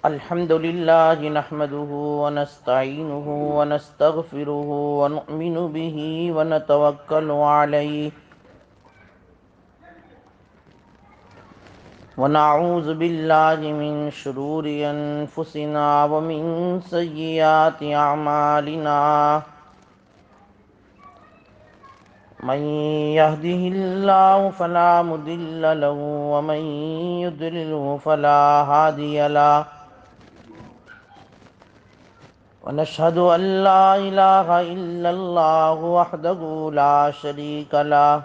الحمد لله نحمده ونستعينه ونستغفره ونؤمن به ونتوكل عليه ونعوذ بالله من شرور أنفسنا ومن سيئات أعمالنا من يهده الله فلا مضل له ومن يضلله فلا هادي له ونشهد أن لا إله إلا الله وحده لا شريك له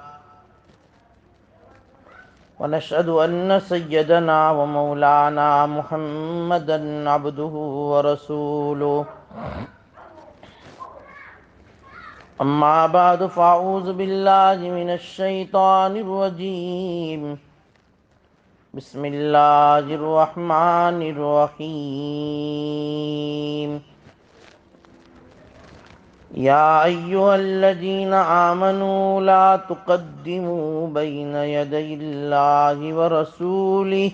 ونشهد أن سيدنا ومولانا محمدا عبده ورسوله أما بعد فأعوذ بالله من الشيطان الرجيم بسم الله الرحمن الرحيم يا أيها الذين آمنوا لا تقدموا بين يدي الله ورسوله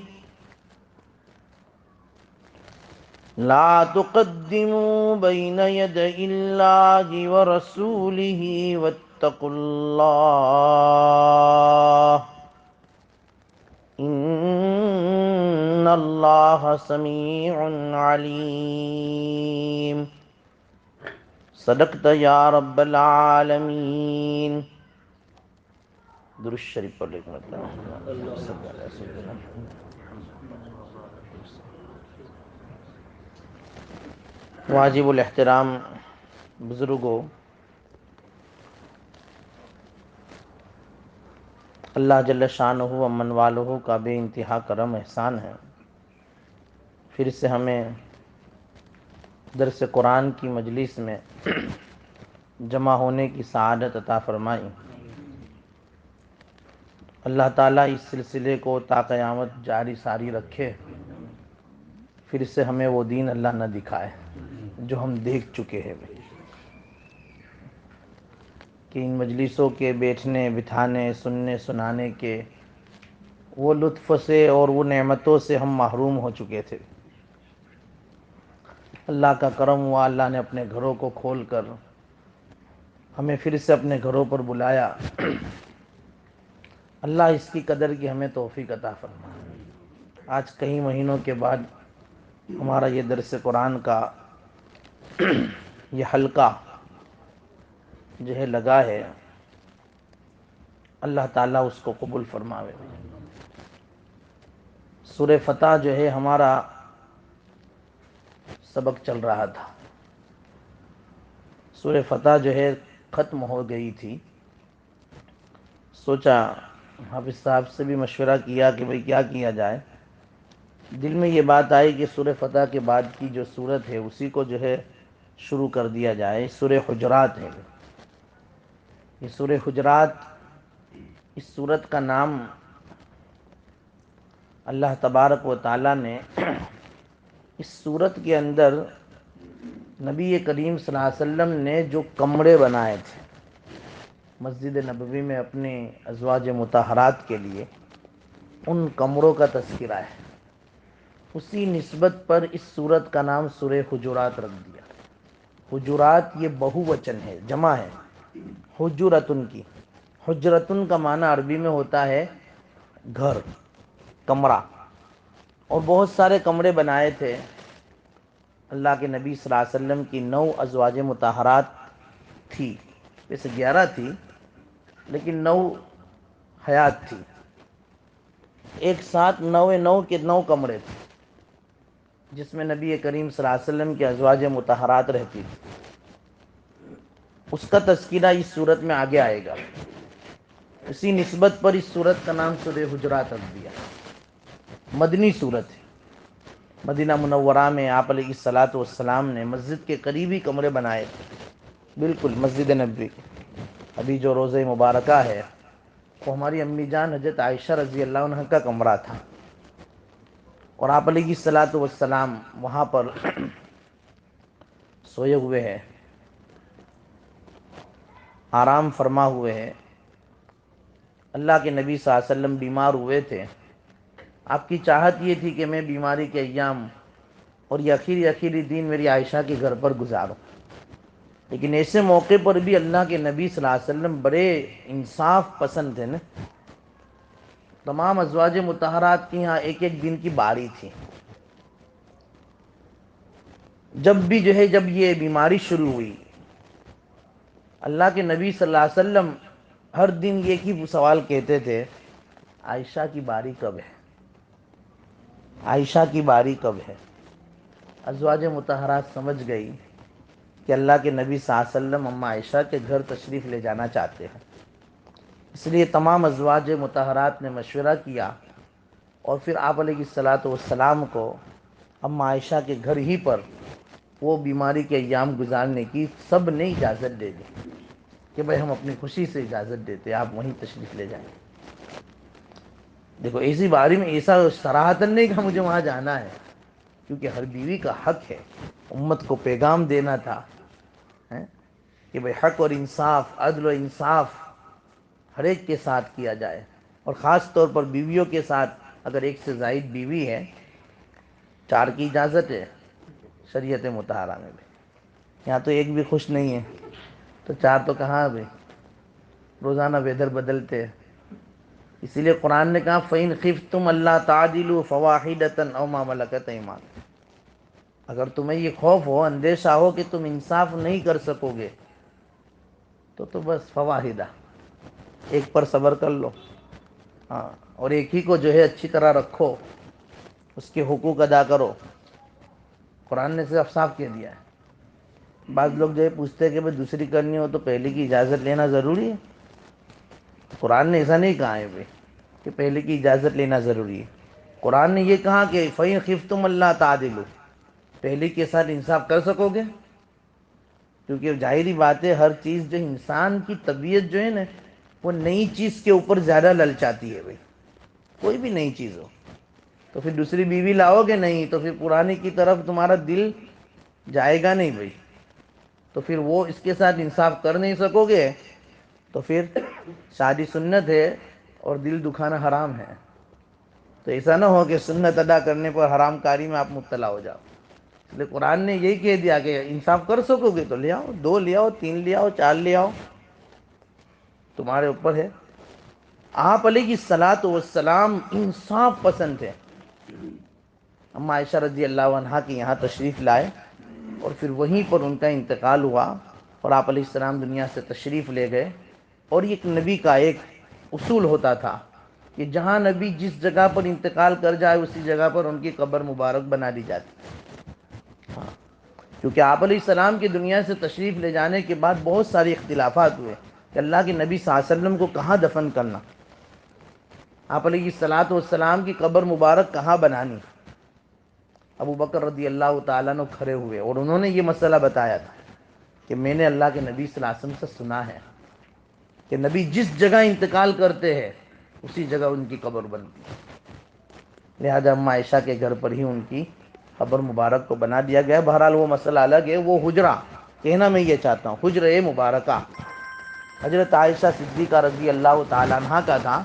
لا تقدموا بين يدي الله ورسوله واتقوا الله إن الله سميع عليم صدقت یا رب العالمین. درود شریف پڑھ لیکن واجب الاحترام بزرگوں، اللہ جل شانہ و من والہ کا بے انتہا کرم احسان ہے، پھر سے ہمیں درس قرآن کی مجلس میں جمع ہونے کی سعادت عطا فرمائی. اللہ تعالیٰ اس سلسلے کو تا قیامت جاری ساری رکھے، پھر سے ہمیں وہ دین اللہ نہ دکھائے جو ہم دیکھ چکے ہیں، کہ ان مجلسوں کے بیٹھنے بٹھانے سننے سنانے کے وہ لطف سے اور وہ نعمتوں سے ہم محروم ہو چکے تھے. اللہ کا کرم ہوا، اللہ نے اپنے گھروں کو کھول کر ہمیں پھر سے اپنے گھروں پر بلایا. اللہ اس کی قدر کی ہمیں توفیق عطا فرمائے. آج کئی مہینوں کے بعد ہمارا یہ درس قرآن کا یہ حلقہ جو ہے لگا ہے، اللہ تعالیٰ اس کو قبول فرماوے. سورہ فتح جو ہے ہمارا سبق چل رہا تھا. سورہ فتح جو ہے ختم ہو گئی تھی. سوچا حافظ صاحب سے بھی مشورہ کیا کہ بھئی کیا کیا جائے. دل میں یہ بات آئی کہ سورہ فتح کے بعد کی جو سورت ہے اسی کو جو ہے شروع کر دیا جائے. سورہ حجرات ہے. یہ سورہ حجرات، اس سورت کا نام اللہ تبارک و تعالیٰ نے اس سورت کے اندر نبی کریم صلی اللہ علیہ وسلم نے جو کمرے بنائے تھے مسجد نبوی میں اپنے ازواج مطہرات کے لیے، ان کمروں کا تذکرہ ہے. اسی نسبت پر اس سورت کا نام سورہ حجرات رکھ دیا. حجرات یہ بہو وچن ہے، جمع ہے حجرتن کی. حجرتن کا معنی عربی میں ہوتا ہے گھر، کمرہ. اور بہت سارے کمرے بنائے تھے. اللہ کے نبی صلی اللہ علیہ وسلم کی 9 ازواج مطہرات تھی، ویسے 11 تھی لیکن 9 حیات تھی. ایک ساتھ 9 کے 9 کمرے تھے جس میں نبی کریم صلی اللہ علیہ وسلم کی ازواج مطہرات رہتی تھی. اس کا تذکرہ اس صورت میں آگے آئے گا. اسی نسبت پر اس صورت کا نام سورہ حجرات رکھ دیا. مدنی صورت ہے. مدینہ منورہ میں آپ علیہ الصلاۃ والسلام نے مسجد کے قریبی کمرے بنائے تھے، بالکل مسجد نبوی. ابھی جو روضہ مبارکہ ہے وہ ہماری امی جان حضرت عائشہ رضی اللہ عنہ کا کمرہ تھا، اور آپ علیہ الصلاۃ والسلام وہاں پر سوئے ہوئے ہیں، آرام فرما ہوئے ہیں. اللہ کے نبی صلی اللہ علیہ وسلم بیمار ہوئے تھے. آپ کی چاہت یہ تھی کہ میں بیماری کے ایام اور یہ آخری دن میری عائشہ کے گھر پر گزارو. لیکن ایسے موقع پر بھی اللہ کے نبی صلی اللہ علیہ وسلم بڑے انصاف پسند تھے نا. تمام ازواج مطہرات کی یہاں ایک ایک دن کی باری تھی. جب بھی جب یہ بیماری شروع ہوئی، اللہ کے نبی صلی اللہ علیہ وسلم ہر دن ایک ہی سوال کہتے تھے: عائشہ کی باری کب ہے؟ عائشہ کی باری کب ہے؟ ازواج مطہرات سمجھ گئی کہ اللہ کے نبی صلی اللہ علیہ وسلم اماں عائشہ کے گھر تشریف لے جانا چاہتے ہیں. اس لیے تمام ازواج مطہرات نے مشورہ کیا اور پھر آپ علیہ الصلوۃ والسلام کو اماں عائشہ کے گھر ہی پر وہ بیماری کے ایام گزارنے کی سب نے اجازت دے دی کہ بھائی ہم اپنی خوشی سے اجازت دیتے ہیں، آپ وہیں تشریف لے جائیں. دیکھو ایسی باری میں ایسا صراحتاً نہیں کہ مجھے وہاں جانا ہے، کیونکہ ہر بیوی کا حق ہے. امت کو پیغام دینا تھا کہ بھائی حق اور انصاف، عدل و انصاف ہر ایک کے ساتھ کیا جائے، اور خاص طور پر بیویوں کے ساتھ. اگر ایک سے زائد بیوی ہے، 4 کی اجازت ہے شریعت مطہرہ میں بھی. یہاں تو ایک بھی خوش نہیں ہے تو 4 تو کہاں بھائی، روزانہ ویدر بدلتے. اسی لیے قرآن نے کہا: فَإِنْ خِفْتُمْ أَلَّا تَعْدِلُوا فَوَاحِدَةً أَوْ مَا مَلَكَتْ أَيْمَانُكُمْ. اگر تمہیں یہ خوف ہو، اندیشہ ہو کہ تم انصاف نہیں کر سکو گے، تو بس فواحدہ، ایک پر صبر کر لو. ہاں، اور ایک ہی کو اچھی طرح رکھو، اس کے حقوق ادا کرو. قرآن نے صرف صاف کہہ دیا ہے. بعض لوگ پوچھتے ہیں کہ بھئی دوسری کرنی ہو تو پہلے کی اجازت لینا ضروری ہے. قرآن نے ایسا نہیں کہا ہے بھئی کہ پہلے کی اجازت لینا ضروری ہے. قرآن نے یہ کہا کہ فَإِنْ خِفْتُمْ أَلَّا تَعْدِلُوا، پہلے کے ساتھ انصاف کر سکو گے. کیونکہ ظاہری بات ہے، ہر چیز انسان کی طبیعت ہے نا، وہ نئی چیز کے اوپر زیادہ للچاتی ہے بھائی. کوئی بھی نئی چیز ہو تو پھر دوسری بیوی لاؤ گے نہیں تو پھر پرانی کی طرف تمہارا دل جائے گا نہیں بھائی. تو پھر وہ اس کے ساتھ انصاف کر نہیں سکو گے، تو پھر شادی سنت ہے اور دل دکھانا حرام ہے. تو ایسا نہ ہو کہ سنت ادا کرنے پر حرام کاری میں آپ مبتلا ہو جاؤ. اس لیے قرآن نے یہی کہہ دیا کہ انصاف کر سکو گے تو لے آؤ، 2 لے آؤ، 3 لے آؤ، 4 لے آؤ، تمہارے اوپر ہے. آپ علیہ الصلوۃ والسلام انصاف پسند تھے. اماں عائشہ رضی اللہ عنہا کے یہاں تشریف لائے اور پھر وہیں پر ان کا انتقال ہوا اور آپ علیہ السلام دنیا سے تشریف لے گئے. اور ایک نبی کا ایک اصول ہوتا تھا کہ جہاں نبی جس جگہ پر انتقال کر جائے اسی جگہ پر ان کی قبر مبارک بنا دی جاتی. کیونکہ آپ علیہ السلام کی دنیا سے تشریف لے جانے کے بعد بہت سارے اختلافات ہوئے کہ اللہ کے نبی صلی اللہ علیہ وسلم کو کہاں دفن کرنا، آپ علیہ الصلوۃ والسلام کی قبر مبارک کہاں بنانی. ابو بکر رضی اللہ تعالیٰ عنہ کھڑے ہوئے اور انہوں نے یہ مسئلہ بتایا تھا کہ میں نے اللہ کے نبی صلی اللہ علیہ وسلم سے سنا ہے کہ نبی جس جگہ انتقال کرتے ہیں اسی جگہ ان کی قبر بنتی ہے. لہذا اماں عائشہ کے گھر پر ہی ان کی قبر مبارک کو بنا دیا گیا. بہرحال وہ مسئلہ الگ ہے. وہ حجرہ کہنا میں یہ چاہتا ہوں، حجرہ مبارکہ حضرت عائشہ صدیقہ رضی اللہ تعالیٰ عنہ کا تھا،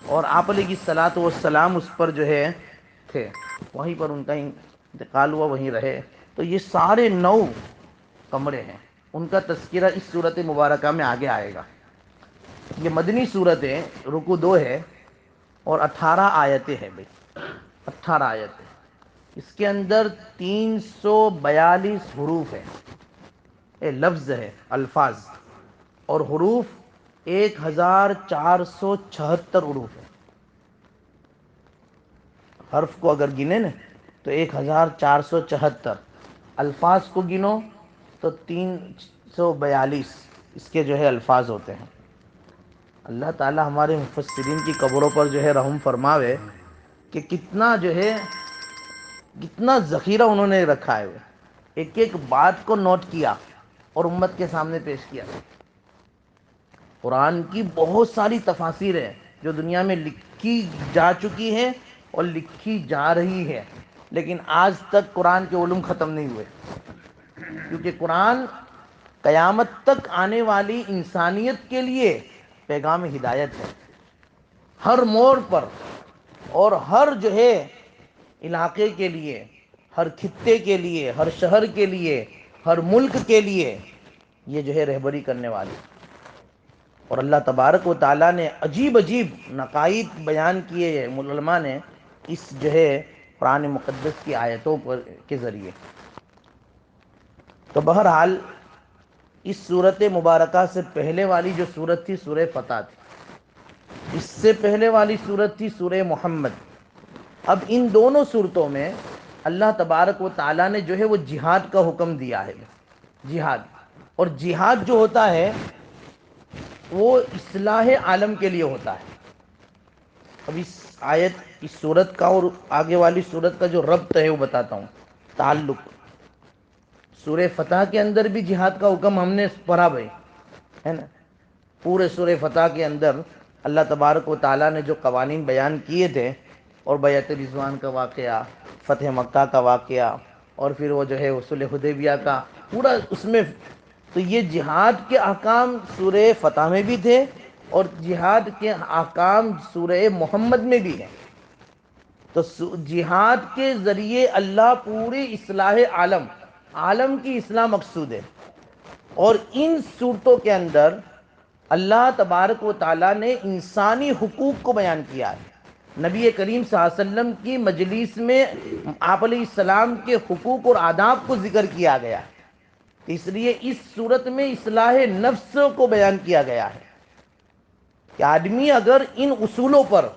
اور آپ علیہ الصلوۃ والسلام اس پر تھے. وہیں پر ان کا انتقال ہوا، وہیں رہے. تو یہ سارے 9 کمرے ہیں، ان کا تذکرہ اس صورت مبارکہ میں آگے آئے گا. یہ مدنی صورت ہے، رکوع 2 ہے اور 18 آیتیں ہیں بھائی، 18 آیتیں. اس کے اندر 342 حروف ہیں، لفظ ہے، الفاظ، اور حروف 1476 حروف ہیں. حرف کو اگر گنے نا تو 1474، الفاظ کو گنو تو 342 اس کے الفاظ ہوتے ہیں. اللہ تعالی ہمارے مفسرین کی قبروں پر رحم فرماوے کہ کتنا کتنا ذخیرہ انہوں نے رکھا ہے. ایک ایک بات کو نوٹ کیا اور امت کے سامنے پیش کیا. قرآن کی بہت ساری تفاسیر ہیں جو دنیا میں لکھی جا چکی ہے اور لکھی جا رہی ہے، لیکن آج تک قرآن کے علوم ختم نہیں ہوئے. کیونکہ قرآن قیامت تک آنے والی انسانیت کے لیے پیغام ہدایت ہے. ہر موڑ پر اور ہر علاقے کے لیے، ہر خطے کے لیے، ہر شہر کے لیے، ہر ملک کے لیے یہ جو ہے رہبری کرنے والی. اور اللہ تبارک و تعالیٰ نے عجیب عجیب نقائص بیان کیے ہیں علماء نے اس جو ہے قرآن مقدس کی آیتوں کے ذریعے. تو بہرحال اس صورت مبارکہ سے پہلے والی جو صورت تھی سورہ فتح تھی. اس سے پہلے والی صورت تھی سورہ محمد. اب ان دونوں صورتوں میں اللہ تبارک و تعالیٰ نے جو ہے وہ جہاد کا حکم دیا ہے. جہاد، اور جہاد جو ہوتا ہے وہ اصلاح عالم کے لیے ہوتا ہے. اب اس آیت، اس صورت کا اور آگے والی صورت کا جو ربط ہے وہ بتاتا ہوں، تعلق. سورہ فتح کے اندر بھی جہاد کا حکم ہم نے پڑھا بھائی، ہے نا. پورے سورہ فتح کے اندر اللہ تبارک و تعالیٰ نے جو قوانین بیان کیے تھے، اور بیعت رضوان کا واقعہ، فتح مکہ کا واقعہ، اور پھر وہ جو ہے صلح حدیبیہ کا پورا اس میں. تو یہ جہاد کے احکام سورہ فتح میں بھی تھے اور جہاد کے احکام سورہ محمد میں بھی ہیں. تو جہاد کے ذریعے اللہ پوری اصلاح عالم کی اصلاح مقصود ہے. اور ان صورتوں کے اندر اللہ تبارک و تعالیٰ نے انسانی حقوق کو بیان کیا ہے. نبی کریم صلی اللہ علیہ وسلم کی مجلس میں آپ علیہ السلام کے حقوق اور آداب کو ذکر کیا گیا ہے. اس لیے اس صورت میں اصلاح نفس کو بیان کیا گیا ہے کہ آدمی اگر ان اصولوں پر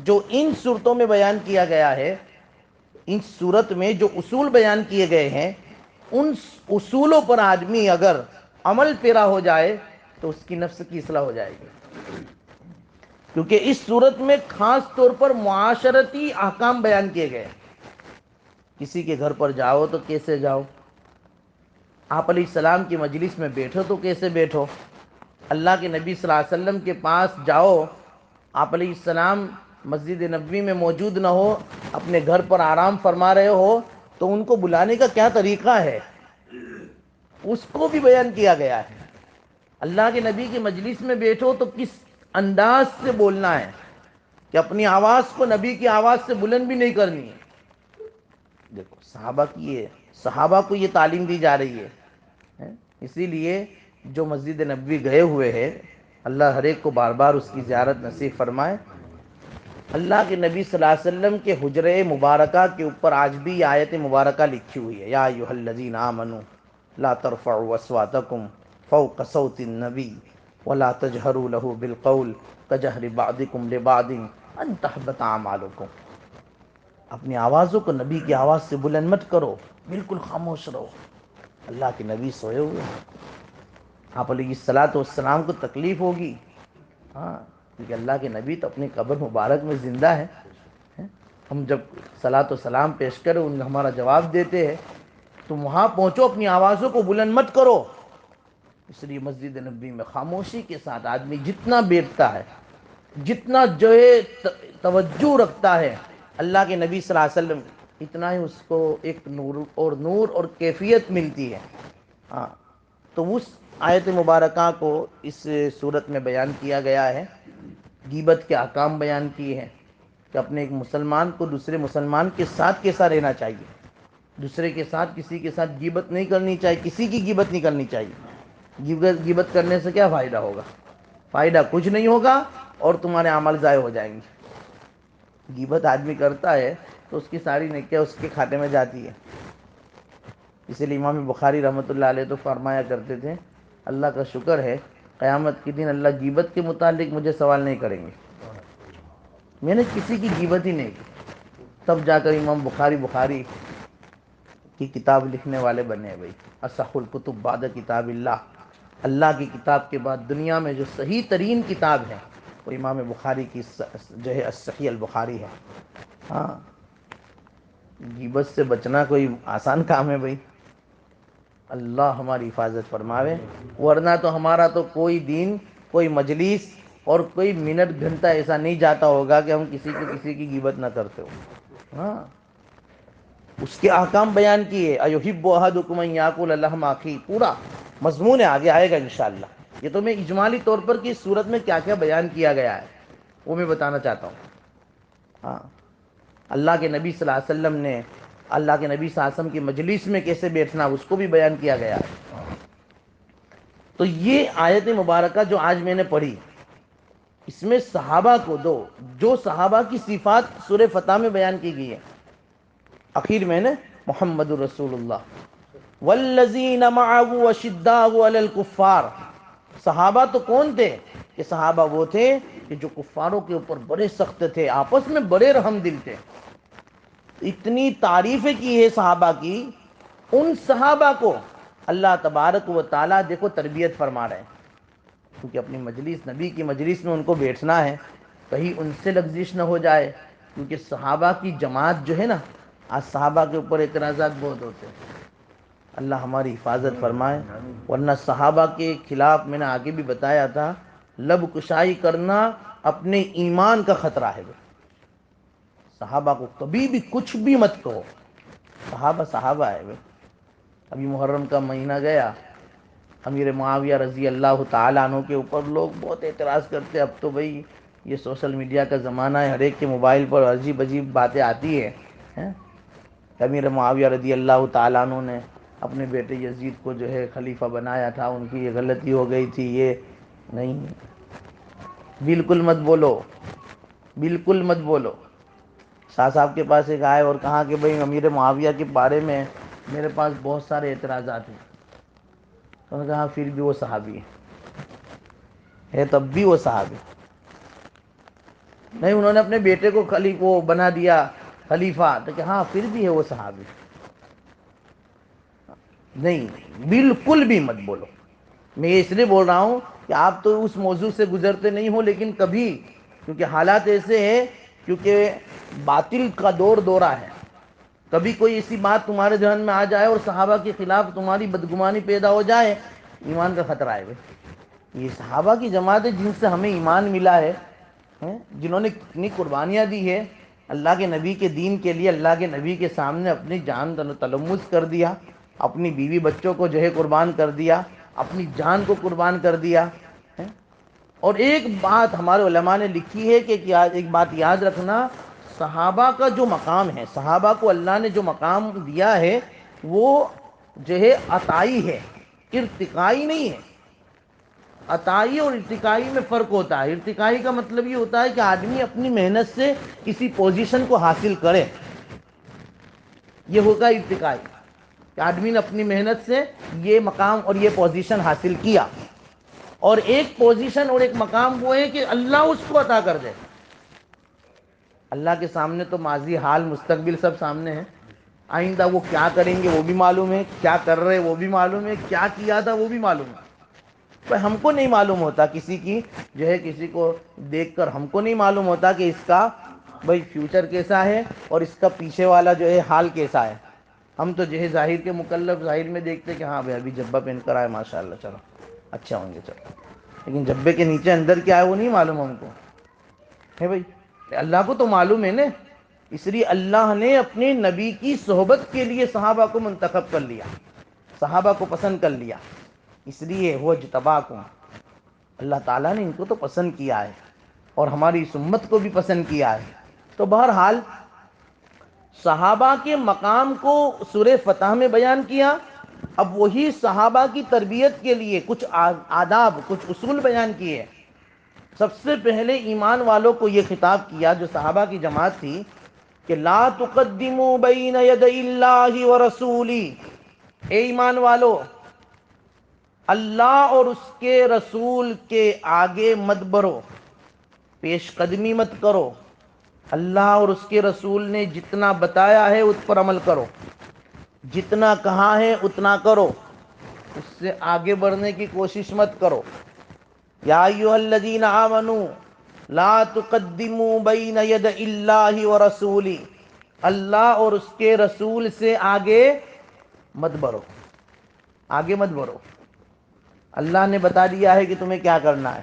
جو ان صورتوں میں بیان کیا گیا ہے، ان صورت میں جو اصول بیان کیے گئے ہیں، ان اصولوں پر آدمی اگر عمل پیرا ہو جائے تو اس کی نفس کی اصلاح ہو جائے گی. کیونکہ اس صورت میں خاص طور پر معاشرتی احکام بیان کیے گئے. کسی کے گھر پر جاؤ تو کیسے جاؤ، آپ علیہ السلام کی مجلس میں بیٹھو تو کیسے بیٹھو، اللہ کے نبی صلی اللہ علیہ وسلم کے پاس جاؤ، آپ علیہ السلام مسجد نبوی میں موجود نہ ہو، اپنے گھر پر آرام فرما رہے ہو، تو ان کو بلانے کا کیا طریقہ ہے اس کو بھی بیان کیا گیا ہے. اللہ کے نبی کی مجلس میں بیٹھو تو کس انداز سے بولنا ہے کہ اپنی آواز کو نبی کی آواز سے بلند بھی نہیں کرنی ہے. دیکھو صحابہ کو یہ تعلیم دی جا رہی ہے. اسی لیے جو مسجد نبوی گئے ہوئے ہیں، اللہ ہر ایک کو بار بار اس کی زیارت نصیب فرمائے. اللہ کے نبی صلی اللہ علیہ وسلم کے حجرے مبارکہ کے اوپر آج بھی یہ آیت مبارکہ لکھی ہوئی ہے، یا ایھا الذین آمنوا لا ترفعوا اصواتکم فوق صوت النبی ولا تجہروا له بالقول کجہر بعضکم لبعض ان تحبط اعمالکم. اپنی آوازوں کو نبی کی آواز سے بلند مت کرو، بالکل خاموش رہو. اللہ کے نبی سوئے ہوئے ہیں، آپ علیہ الصلوۃ والسلام کو تکلیف ہوگی. ہاں، کیونکہ اللہ کے نبی تو اپنی قبر مبارک میں زندہ ہے. ہم جب صلاۃ و سلام پیش کریں ان ہمارا جواب دیتے ہیں، تم وہاں پہنچو، اپنی آوازوں کو بلند مت کرو. اس لیے مسجد نبوی میں خاموشی کے ساتھ آدمی جتنا بیٹھتا ہے، جتنا جو ہے توجہ رکھتا ہے اللہ کے نبی صلی اللہ علیہ وسلم، اتنا ہی اس کو ایک نور اور کیفیت ملتی ہے. ہاں، تو اس آیت مبارکہ کو اس صورت میں بیان کیا گیا ہے. غیبت کے احکام بیان کیے ہیں کہ اپنے ایک مسلمان کو دوسرے مسلمان کے ساتھ کیسا رہنا چاہیے، دوسرے کے ساتھ کسی کے ساتھ غیبت نہیں کرنی چاہیے، کسی کی غیبت نہیں کرنی چاہیے. غیبت کرنے سے کیا فائدہ ہوگا؟ فائدہ کچھ نہیں ہوگا اور تمہارے عمل ضائع ہو جائیں گے. غیبت آدمی کرتا ہے تو اس کی ساری نیکیاں اس کے کھاتے میں جاتی ہے. اسی لیے امام بخاری رحمۃ اللہ علیہ تو فرمایا کرتے تھے، اللہ کا شکر ہے قیامت کے دن اللہ غیبت کے متعلق مجھے سوال نہیں کریں گے. میں نے کسی کی غیبت ہی نہیں کی، تب جا کر امام بخاری کی کتاب لکھنے والے بنے. بھائی، اصح الکتب بعد کتاب اللہ کی کتاب کے بعد دنیا میں جو صحیح ترین کتاب ہے وہ امام بخاری کی جو ہے صحیح البخاری ہے. ہاں، غیبت سے بچنا کوئی آسان کام ہے بھائی، اللہ ہماری حفاظت فرماوے. ورنہ تو ہمارا تو کوئی دن، کوئی مجلس اور کوئی منٹ گھنٹہ ایسا نہیں جاتا ہوگا کہ ہم کسی کی غیبت نہ کرتے ہو. ہاں، اس کے احکام بیان کیے. ایحب احدکم ان یاکل لحم اخیہ، پورا مضمون ہے، آگے آئے گا انشاءاللہ. یہ تو میں اجمالی طور پر کہ اس صورت میں کیا کیا بیان کیا گیا ہے وہ میں بتانا چاہتا ہوں. ہاں، اللہ کے نبی صلی اللہ علیہ وسلم نے اللہ کے نبی صلی اللہ علیہ وسلم کی مجلس میں کیسے بیٹھنا اس کو بھی بیان کیا گیا ہے۔ تو یہ آیت مبارکہ جو آج میں نے پڑھی، اس میں صحابہ کو جو صحابہ کی صفات سورہ فتح میں بیان کی گئی ہے، اخیر میں نے محمد رسول اللہ والذین معه اشداء علی الکفار، صحابہ تو کون تھے؟ کہ صحابہ وہ تھے کہ جو کفاروں کے اوپر بڑے سخت تھے، آپس میں بڑے رحم دل تھے۔ اتنی تعریفیں کی ہے صحابہ کی، ان صحابہ کو اللہ تبارک و تعالیٰ دیکھو تربیت فرما رہے ہیں، کیونکہ اپنی مجلس، نبی کی مجلس میں ان کو بیٹھنا ہے، کہیں ان سے لغزش نہ ہو جائے، کیونکہ صحابہ کی جماعت جو ہے نا، آج صحابہ کے اوپر اعتراضات بہت ہوتے ہیں، اللہ ہماری حفاظت فرمائے۔ ورنہ صحابہ کے خلاف میں نے آگے بھی بتایا تھا، لب کشائی کرنا اپنے ایمان کا خطرہ ہے۔ صحابہ کو کبھی بھی کچھ بھی مت کہو، صحابہ صحابہ ہے۔ ابھی محرم کا مہینہ گیا، امیر معاویہ رضی اللہ تعالیٰ عنہ کے اوپر لوگ بہت اعتراض کرتے، اب تو بھئی یہ سوشل میڈیا کا زمانہ ہے، ہر ایک کے موبائل پر عجیب عجیب باتیں آتی ہیں۔ امیر معاویہ رضی اللہ تعالیٰ عنہ نے اپنے بیٹے یزید کو جو ہے خلیفہ بنایا تھا، ان کی یہ غلطی ہو گئی تھی، یہ نہیں، بالکل مت بولو، بالکل مت بولو۔ شاہ صاحب کے پاس ایک آئے اور کہا کہ بھئی امیر معاویہ کے بارے میں میرے پاس بہت سارے اعتراضات ہیں، تو انہوں نے کہا پھر بھی وہ صحابی ہے تب بھی وہ صحابی نہیں، انہوں نے اپنے بیٹے کو وہ بنا دیا خلیفہ، تو کہ ہاں پھر بھی ہے وہ صحابی نہیں، بالکل بھی مت بولو۔ میں اس لیے بول رہا ہوں کہ آپ تو اس موضوع سے گزرتے نہیں ہو، لیکن کبھی، کیونکہ حالات ایسے ہیں، کیونکہ باطل کا دورہ ہے، کبھی کوئی ایسی بات تمہارے ذہن میں آ جائے اور صحابہ کے خلاف تمہاری بدگمانی پیدا ہو جائے، ایمان کا خطرہ ہے بھائی۔ یہ صحابہ کی جماعت ہے جن سے ہمیں ایمان ملا ہے، جنہوں نے کتنی قربانیاں دی ہے اللہ کے نبی کے دین کے لیے، اللہ کے نبی کے سامنے اپنی جان تلمس کر دیا، اپنی بیوی بچوں کو جو ہے قربان کر دیا، اپنی جان کو قربان کر دیا۔ اور ایک بات ہمارے علماء نے لکھی ہے کہ ایک بات یاد رکھنا، صحابہ کا جو مقام ہے، صحابہ کو اللہ نے جو مقام دیا ہے، وہ جو ہے عطائی ہے، ارتقائی نہیں ہے۔ عطائی اور ارتقائی میں فرق ہوتا ہے۔ ارتقائی کا مطلب یہ ہوتا ہے کہ آدمی اپنی محنت سے کسی پوزیشن کو حاصل کرے، یہ ہوگا ارتقائی، کہ آدمی نے اپنی محنت سے یہ مقام اور یہ پوزیشن حاصل کیا۔ اور ایک پوزیشن اور ایک مقام وہ ہے کہ اللہ اس کو عطا کر دے۔ اللہ کے سامنے تو ماضی، حال، مستقبل سب سامنے ہے، آئندہ وہ کیا کریں گے وہ بھی معلوم ہے، کیا کر رہے وہ بھی معلوم ہے، کیا کیا تھا وہ بھی معلوم ہے۔ ہم کو نہیں معلوم ہوتا، کسی کی جو ہے کسی کو دیکھ کر ہم کو نہیں معلوم ہوتا کہ اس کا بھائی فیوچر کیسا ہے اور اس کا پیچھے والا جو ہے حال کیسا ہے۔ ہم تو جو ہے ظاہر کے مکلف، ظاہر میں دیکھتے کہ ہاں بھائی ابھی جبہ پہن کر آئے ماشاءاللہ، چلو اچھا ہوں گے، چلو، لیکن جبے کے نیچے اندر کیا ہے وہ نہیں معلوم ہم کو ہے بھائی۔ اللہ کو تو معلوم ہے نا، اس لیے اللہ نے اپنے نبی کی صحبت کے لیے صحابہ کو منتخب کر لیا، صحابہ کو پسند کر لیا، اس لیے وہ اجتباکم، اللہ تعالیٰ نے ان کو تو پسند کیا ہے اور ہماری اس امت کو بھی پسند کیا ہے۔ تو بہرحال صحابہ کے مقام کو سورہ فتح میں بیان کیا، اب وہی صحابہ کی تربیت کے لیے کچھ آداب، کچھ اصول بیان کیے۔ سب سے پہلے ایمان والوں کو یہ خطاب کیا جو صحابہ کی جماعت تھی کہ لا تقدموا بین یدی اللہ ورسولہ، اے ایمان والو، اللہ اور اس کے رسول کے آگے مت بڑھو، پیش قدمی مت کرو۔ اللہ اور اس کے رسول نے جتنا بتایا ہے اس پر عمل کرو، جتنا کہا ہے اتنا کرو، اس سے آگے بڑھنے کی کوشش مت کرو۔ یا ایھا الذین آمنوا لا تقدموا بین یدی اللہ ورسولہ، اللہ اور اس کے رسول سے آگے مت بڑھو، آگے مت بڑھو۔ اللہ نے بتا دیا ہے کہ تمہیں کیا کرنا ہے،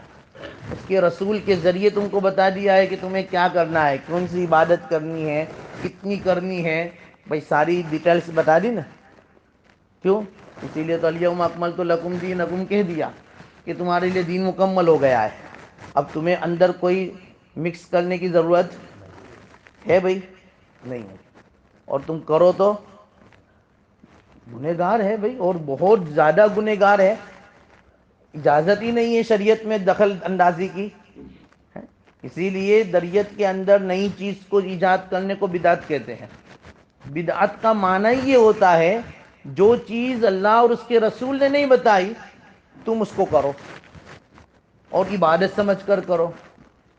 اس کے رسول کے ذریعے تم کو بتا دیا ہے کہ تمہیں کیا کرنا ہے، کون سی عبادت کرنی ہے، کتنی کرنی ہے، بھائی ساری ڈیٹیلز بتا دی نا۔ کیوں؟ اسی لیے تو الیوم اکملت لکم دینکم کہہ دیا کہ تمہارے لیے دین مکمل ہو گیا ہے۔ اب تمہیں اندر کوئی مکس کرنے کی ضرورت ہے بھائی؟ نہیں ہے۔ اور تم کرو تو گنہگار ہے بھائی، اور بہت زیادہ گنہگار ہے. اجازت ہی نہیں ہے شریعت میں دخل اندازی کی. اسی لیے شریعت کے اندر نئی چیز کو ایجاد کرنے کو بدعت کہتے ہیں. بدعت کا معنی یہ ہوتا ہے جو چیز اللہ اور اس کے رسول نے نہیں بتائی تم اس کو کرو، اور عبادت سمجھ کر کرو،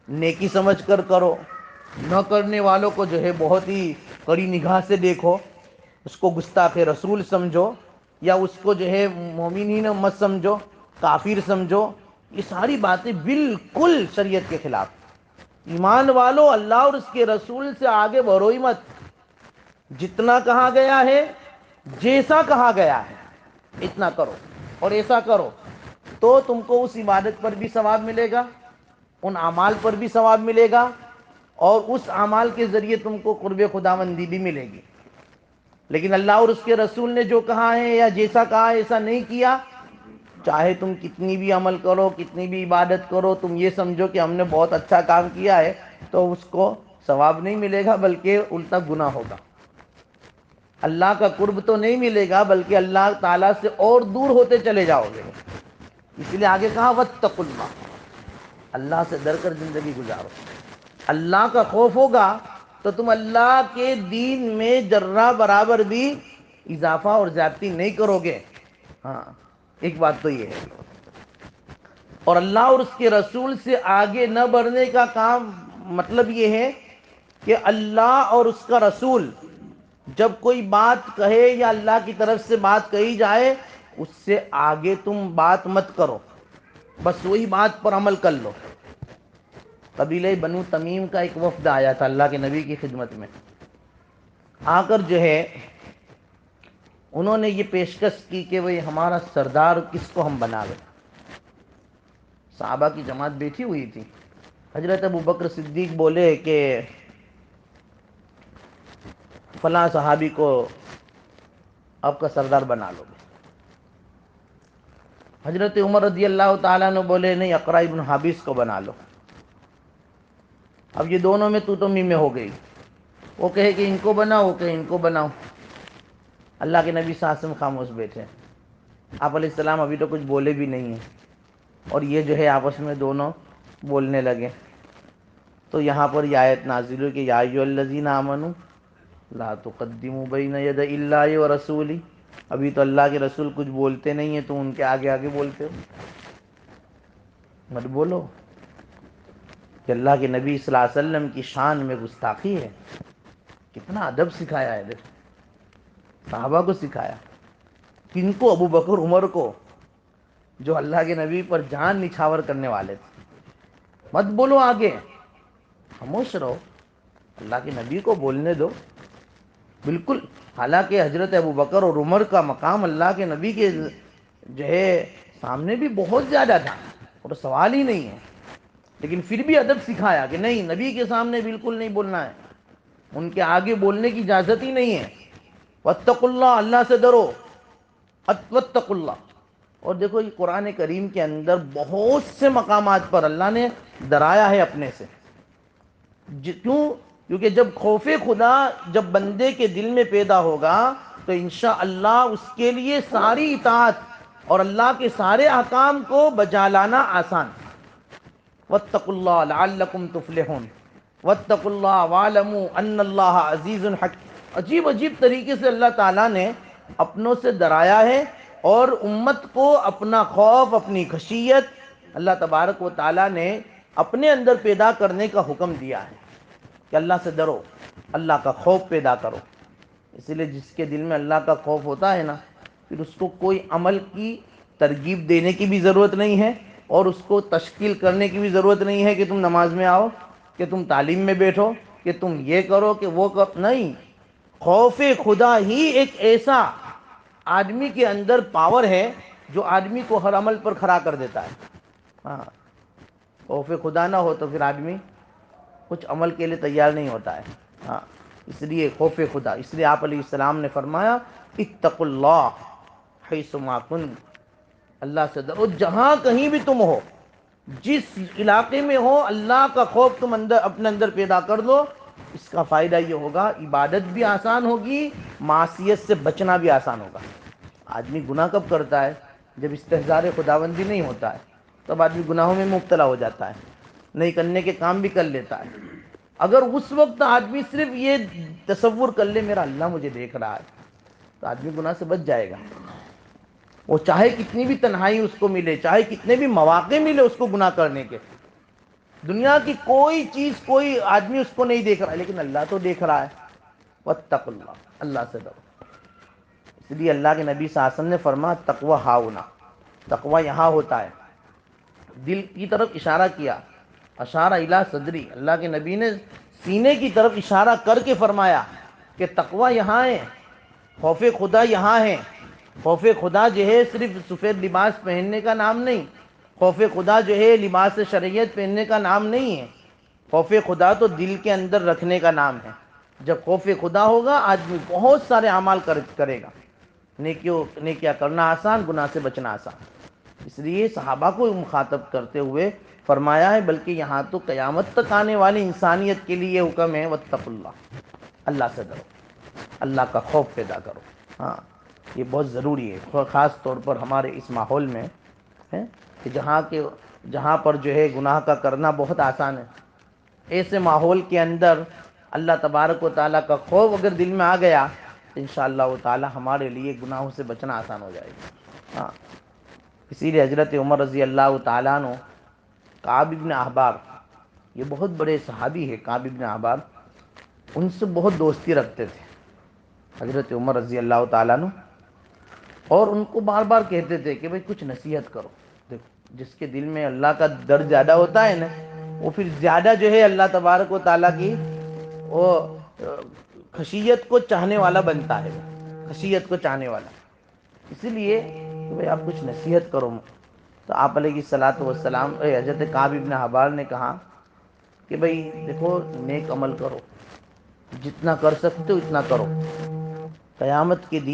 نیکی سمجھ کر کرو. نہ کرنے والوں کو جو ہے بہت ہی کڑی نگاہ سے دیکھو، اس کو گستاخ رسول سمجھو، یا اس کو جو ہے مومنین مت سمجھو، کافر سمجھو. یہ ساری باتیں بالکل شریعت کے خلاف. ایمان والو اللہ اور اس کے رسول سے آگے بڑھو ہی مت. جتنا کہا گیا ہے، جیسا کہا گیا ہے اتنا کرو، اور ایسا کرو تو تم کو اس عبادت پر بھی ثواب ملے گا، ان اعمال پر بھی ثواب ملے گا، اور اس اعمال کے ذریعے تم کو قرب خداوندی بھی ملے گی. لیکن اللہ اور اس کے رسول نے جو کہا ہے یا جیسا کہا ہے ایسا نہیں کیا، چاہے تم کتنی بھی عمل کرو، کتنی بھی عبادت کرو، تم یہ سمجھو کہ ہم نے بہت اچھا کام کیا ہے، تو اس کو ثواب نہیں ملے گا بلکہ الٹا گناہ ہوگا. اللہ کا قرب تو نہیں ملے گا بلکہ اللہ تعالیٰ سے اور دور ہوتے چلے جاؤ گے. اس لیے آگے کہا واتقوا اللہ، اللہ سے ڈر کر زندگی گزارو. اللہ کا خوف ہوگا تو تم اللہ کے دین میں ذرہ برابر بھی اضافہ اور زیادتی نہیں کرو گے. ہاں، ایک بات تو یہ ہے. اور اللہ اور اس کے رسول سے آگے نہ بڑھنے کا کام مطلب یہ ہے کہ اللہ اور اس کا رسول جب کوئی بات کہے یا اللہ کی طرف سے بات کہی جائے اس سے آگے تم بات مت کرو، بس وہی بات پر عمل کر لو. قبیلہ بنو تمیم کا ایک وفد آیا تھا اللہ کے نبی کی خدمت میں. آ کر جو ہے انہوں نے یہ پیشکش کی کہ بھئی ہمارا سردار کس کو ہم بنا لیں. صحابہ کی جماعت بیٹھی ہوئی تھی. حضرت ابوبکر صدیق بولے کہ فلاں صحابی کو آپ کا سردار بنا لو. حضرت عمر رضی اللہ تعالیٰ نے بولے نہیں، اقرع بن حابس کو بنا لو. اب یہ دونوں میں تو میں ہو گئی. وہ کہے کہ ان کو بناؤ، کہ ان کو بناؤ. اللہ کے نبی صلی اللہ علیہ وسلم خاموش بیٹھے. آپ علیہ السلام ابھی تو کچھ بولے بھی نہیں ہیں، اور یہ جو ہے آپس میں دونوں بولنے لگے. تو یہاں پر یہ آیت نازل ہوئی کہ یا ایھا الذین آمنوا لا تقدموا بین یدی اللہ ورسولہ. ابھی تو اللہ کے رسول کچھ بولتے نہیں ہیں، تم ان کے آگے آگے بولتے ہو. مت بولو. کہ اللہ کے نبی صلی اللہ علیہ وسلم کی شان میں گستاخی ہے. کتنا ادب سکھایا ہے دیکھو، صحابہ کو سکھایا. کن کو؟ ابو بکر عمر کو، جو اللہ کے نبی پر جان نچھاور کرنے والے تھے. مت بولو آگے، خاموش رہو، اللہ کے نبی کو بولنے دو. بالکل. حالانکہ حضرت ابو بکر اور عمر کا مقام اللہ کے نبی کے جو ہے سامنے بھی بہت زیادہ تھا، اور سوال ہی نہیں ہے. لیکن پھر بھی ادب سکھایا کہ نہیں، نبی کے سامنے بالکل نہیں بولنا ہے، ان کے آگے بولنے کی اجازت ہی نہیں ہے. واتقوا اللہ، اللہ سے ڈرو. واتقوا اللہ. اور دیکھو یہ قرآن کریم کے اندر بہت سے مقامات پر اللہ نے ڈرایا ہے اپنے سے. کیوں؟ کیونکہ جب خوف خدا جب بندے کے دل میں پیدا ہوگا تو انشاءاللہ اس کے لیے ساری اطاعت اور اللہ کے سارے احکام کو بجا لانا آسان. واتقوا اللہ لعلکم تفلحون. واتقوا اللہ واعلموا ان اللہ عزیز حکیم. عجیب عجیب طریقے سے اللہ تعالیٰ نے اپنوں سے ڈرایا ہے، اور امت کو اپنا خوف، اپنی خشیت اللہ تبارک و تعالیٰ نے اپنے اندر پیدا کرنے کا حکم دیا ہے کہ اللہ سے ڈرو، اللہ کا خوف پیدا کرو. اسی لیے جس کے دل میں اللہ کا خوف ہوتا ہے نا، پھر اس کو کوئی عمل کی ترغیب دینے کی بھی ضرورت نہیں ہے، اور اس کو تشکیل کرنے کی بھی ضرورت نہیں ہے کہ تم نماز میں آؤ، کہ تم تعلیم میں بیٹھو، کہ تم یہ کرو کہ وہ کرو. نہیں، خوف خدا ہی ایک ایسا آدمی کے اندر پاور ہے جو آدمی کو ہر عمل پر کھڑا کر دیتا ہے. ہاں، خوف خدا نہ ہو تو پھر آدمی کچھ عمل کے لیے تیار نہیں ہوتا ہے. ہاں، اس لیے خوف خدا. اس لیے آپ علیہ السلام نے فرمایا اتقوا اللہ حیثما کنتم. اللہ سے ڈرو جہاں کہیں بھی تم ہو، جس علاقے میں ہو. اللہ کا خوف تم اپنے اندر پیدا کر دو، اس کا فائدہ یہ ہوگا عبادت بھی آسان ہوگی، معصیت سے بچنا بھی آسان ہوگا۔ آدمی گناہ کب کرتا ہے؟ جب استحضار خداوندی نہیں ہوتا ہے، تب آدمی گناہوں میں مبتلا ہو جاتا ہے، نہیں کرنے کے کام بھی کر لیتا ہے۔ اگر اس وقت آدمی صرف یہ تصور کر لے میرا اللہ مجھے دیکھ رہا ہے، تو آدمی گناہ سے بچ جائے گا۔ وہ چاہے کتنی بھی تنہائی اس کو ملے، چاہے کتنے بھی مواقع ملے اس کو گناہ کرنے کے، دنیا کی کوئی چیز، کوئی آدمی اس کو نہیں دیکھ رہا ہے، لیکن اللہ تو دیکھ رہا ہے۔ واتقوا اللہ، اللہ سے ڈرو۔ اس لیے اللہ کے نبی صلی اللہ علیہ وسلم نے فرمایا تقوی ہاؤنا، تقوی یہاں ہوتا ہے۔ دل کی طرف اشارہ کیا، اشارہ الی صدری، اللہ کے نبی نے سینے کی طرف اشارہ کر کے فرمایا کہ تقوی یہاں ہے، خوف خدا یہاں ہے۔ خوف خدا جو ہے صرف سفید لباس پہننے کا نام نہیں، خوف خدا جو ہے لباس شریعت پہننے کا نام نہیں ہے، خوف خدا تو دل کے اندر رکھنے کا نام ہے۔ جب خوف خدا ہوگا آدمی بہت سارے اعمال کرے گا، نیکیاں کرنا آسان، گناہ سے بچنا آسان۔ اس لیے صحابہ کو مخاطب کرتے ہوئے فرمایا ہے، بلکہ یہاں تو قیامت تک آنے والی انسانیت کے لیے حکم ہے واتقوا اللہ، اللہ سے ڈرو، اللہ کا خوف پیدا کرو۔ ہاں، یہ بہت ضروری ہے، خاص طور پر ہمارے اس ماحول میں ہے کہ جہاں پر جو ہے گناہ کا کرنا بہت آسان ہے۔ ایسے ماحول کے اندر اللہ تبارک و تعالیٰ کا خوف اگر دل میں آ گیا تو انشاءاللہ تعالیٰ ہمارے لیے گناہوں سے بچنا آسان ہو جائے گا۔ ہاں، اسی لیے حضرت عمر رضی اللہ تعالیٰ عنہ، کعب ابن احبار، یہ بہت بڑے صحابی ہے کعب ابن احبار، ان سے بہت دوستی رکھتے تھے حضرت عمر رضی اللہ تعالیٰ عنہ، اور ان کو بار بار کہتے تھے کہ بھئی کچھ نصیحت کرو۔ دیکھو، جس کے دل میں اللہ کا ڈر زیادہ ہوتا ہے نا، وہ پھر زیادہ جو ہے اللہ تبارک و تعالیٰ کی وہ خشیت کو چاہنے والا بنتا ہے، خشیت کو چاہنے والا۔ اسی لیے کہ بھئی آپ کچھ نصیحت کرو۔ تو آپ علیہ الصلوۃ والسلام حضرت کعب ابن احبار نے کہا کہ بھئی دیکھو، نیک عمل کرو، جتنا کر سکتے ہو اتنا کرو، قیامت کے دن